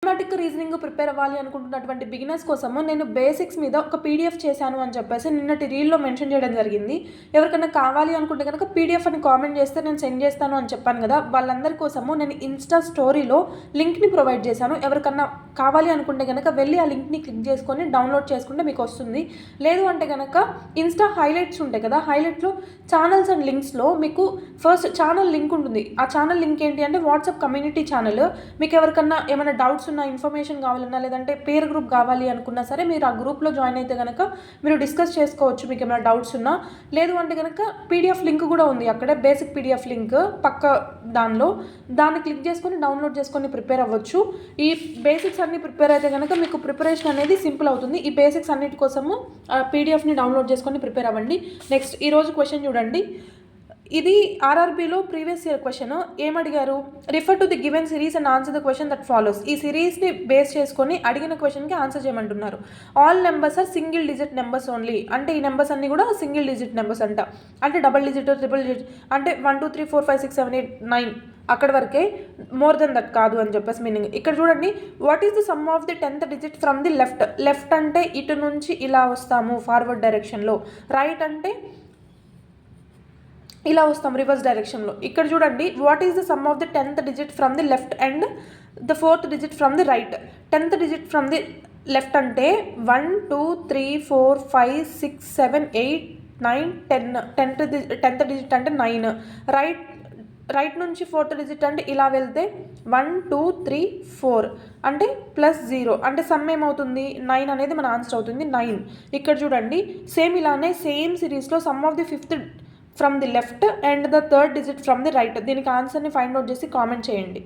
Mathematic reasoning prepare అవ్వాలి అనుకుంటున్నటువంటి beginners కోసము నేను బేసిక్స్ మీద ఒక పీడిఎఫ్ చేశాను అని చెప్పేసి నిన్నటి రీల్లో మెన్షన్ చేయడం జరిగింది. ఎవరికైనా కావాలి అనుకుంటే కనుక పీడిఎఫ్ అని కామెంట్ చేస్తే నేను సెండ్ చేస్తాను అని చెప్పాను కదా, వాళ్ళందరి కోసము నేను ఇన్స్టా స్టోరీలో లింక్ని ప్రొవైడ్ చేశాను. ఎవరికన్నా కావాలి అనుకుంటే కనుక వెళ్ళి ఆ లింక్ని క్లిక్ చేసుకొని డౌన్లోడ్ చేసుకుంటే మీకు వస్తుంది. లేదు అంటే కనుక ఇన్స్టా హైలైట్స్ ఉంటాయి కదా, హైలైట్లో ఛానల్స్ అండ్ లింక్స్లో మీకు ఫస్ట్ ఛానల్ లింక్ ఉంటుంది. ఆ ఛానల్ లింక్ ఏంటి అంటే వాట్సాప్ కమ్యూనిటీ ఛానల్. మీకు ఎవరికన్నా ఏమైనా డౌట్స్ ఉన్న ఇన్ఫర్మేషన్ కావాలన్నా లేదంటే పేర్ గ్రూప్ కావాలి అనుకున్నా సరే మీరు ఆ గ్రూప్లో జాయిన్ అయితే కనుక మీరు డిస్కస్ చేసుకోవచ్చు మీకు ఏమైనా డౌట్స్ ఉన్నా. లేదు అంటే కనుక పీడిఎఫ్ లింక్ కూడా ఉంది అక్కడే, బేసిక్ పీడిఎఫ్ లింక్ పక్క దాన్ని క్లిక్ చేసుకొని డౌన్లోడ్ చేసుకొని ప్రిపేర్ అవ్వచ్చు. ఈ బేసిక్స్ అన్ని ప్రిపేర్ అయితే కనుక మీకు ప్రిపరేషన్ అనేది సింపుల్ అవుతుంది. ఈ బేసిక్స్ అన్నిటి కోసము పీడిఎఫ్ని డౌన్లోడ్ చేసుకొని ప్రిపేర్ అవ్వండి. నెక్స్ట్ ఈరోజు క్వశ్చన్ చూడండి. ఇది ఆర్ఆర్బీలో ప్రీవియస్ ఇయర్ క్వశ్చన్. ఏమడిగారు? Refer to the given series and answer the question that follows. ఈ సిరీస్ని బేస్ చేసుకొని అడిగిన క్వశ్చన్కి ఆన్సర్ చేయమంటున్నారు. All numbers are single digit numbers only. అంటే ఈ నెంబర్స్ అన్ని కూడా సింగిల్ డిజిట్ నెంబర్స్ అంట. అంటే డబుల్ డిజిట్, ట్రిపుల్ డిజిట్ అంటే 1 2 3 4 5 6 7 8 9 అక్కడి వరకే, మోర్ దెన్ దట్ కాదు అని చెప్పేసి మీనింగ్. ఇక్కడ చూడండి, what is the sum of the 10th digit from the left. Left అంటే ఇటు నుంచి ఇలా వస్తాము ఫార్వర్డ్ డైరెక్షన్లో, రైట్ అంటే ఇలా వస్తాం రివర్స్ డైరెక్షన్లో. ఇక్కడ చూడండి, what is the sum of the 10th digit from the left and the 4th digit from the right. 10th digit from the left అంటే 1 2 3 4 5 6 7 8 9 10. 10th డిజిట్ అంటే 9. రైట్ నుంచి 4th డిజిట్ అంటే ఇలా వెళ్తే 1 2 3 4 అంటే +0 అంటే సమ్ ఏమవుతుంది 9 అనేది మన ఆన్సర్ అవుతుంది 9. ఇక్కడ చూడండి, సేమ్ ఇలానే సేమ్ సిరీస్లో some of the 5th from the left and the 3rd digit from the right. దీనికి ఆన్సర్ని ఫైండ్ అవుట్ చేసి కామెంట్ చేయండి.